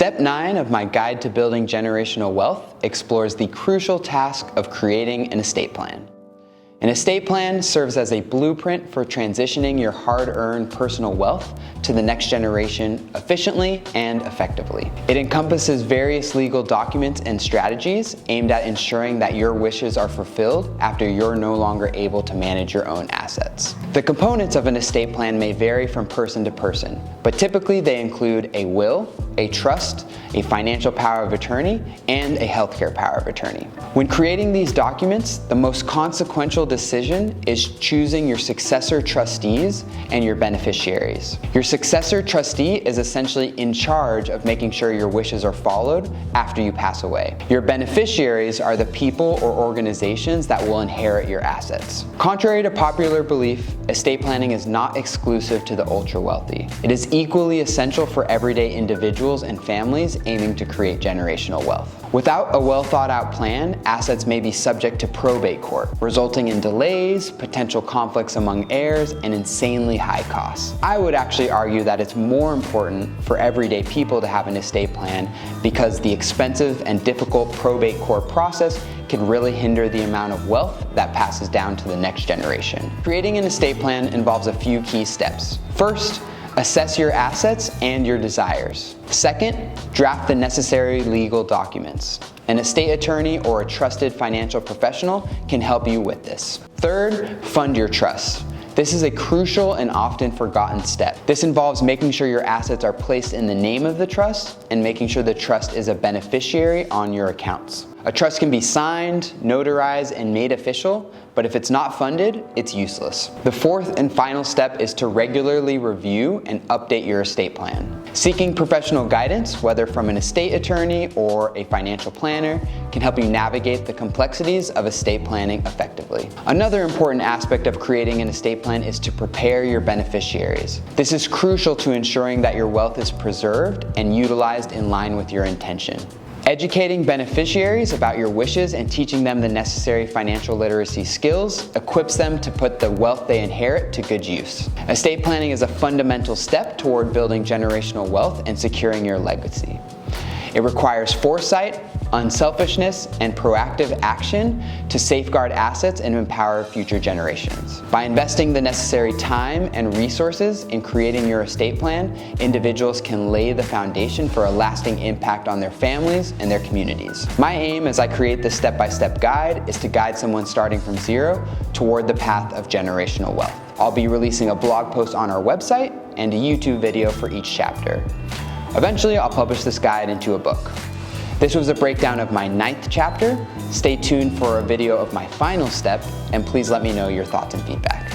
Step 9 of my Guide to Building Generational Wealth explores the crucial task of creating an estate plan. An estate plan serves as a blueprint for transitioning your hard-earned personal wealth to the next generation efficiently and effectively. It encompasses various legal documents and strategies aimed at ensuring that your wishes are fulfilled after you're no longer able to manage your own assets. The components of an estate plan may vary from person to person, but typically they include a will, a trust, a financial power of attorney, and a healthcare power of attorney. When creating these documents, the most consequential decision is choosing your successor trustees and your beneficiaries. Your successor trustee is essentially in charge of making sure your wishes are followed after you pass away. Your beneficiaries are the people or organizations that will inherit your assets. Contrary to popular belief, estate planning is not exclusive to the ultra-wealthy. It is equally essential for everyday individuals and families aiming to create generational wealth. Without a well-thought-out plan, assets may be subject to probate court, resulting in delays, potential conflicts among heirs, and insanely high costs. I would actually argue that it's more important for everyday people to have an estate plan because the expensive and difficult probate court process can really hinder the amount of wealth that passes down to the next generation. Creating an estate plan involves a few key steps. First, assess your assets and your desires. Second, draft the necessary legal documents. An estate attorney or a trusted financial professional can help you with this. Third, fund your trust. This is a crucial and often forgotten step. This involves making sure your assets are placed in the name of the trust and making sure the trust is a beneficiary on your accounts. A trust can be signed, notarized, and made official, but if it's not funded, it's useless. The fourth and final step is to regularly review and update your estate plan. Seeking professional guidance, whether from an estate attorney or a financial planner, can help you navigate the complexities of estate planning effectively. Another important aspect of creating an estate plan is to prepare your beneficiaries. This is crucial to ensuring that your wealth is preserved and utilized in line with your intention. Educating beneficiaries about your wishes and teaching them the necessary financial literacy skills equips them to put the wealth they inherit to good use. Estate planning is a fundamental step toward building generational wealth and securing your legacy. It requires foresight, unselfishness, and proactive action to safeguard assets and empower future generations. By investing the necessary time and resources in creating your estate plan, individuals can lay the foundation for a lasting impact on their families and their communities. My aim as I create this step-by-step guide is to guide someone starting from zero toward the path of generational wealth. I'll be releasing a blog post on our website and a YouTube video for each chapter. Eventually, I'll publish this guide into a book. This was a breakdown of my 9th chapter. Stay tuned for a video of my final step, and please let me know your thoughts and feedback.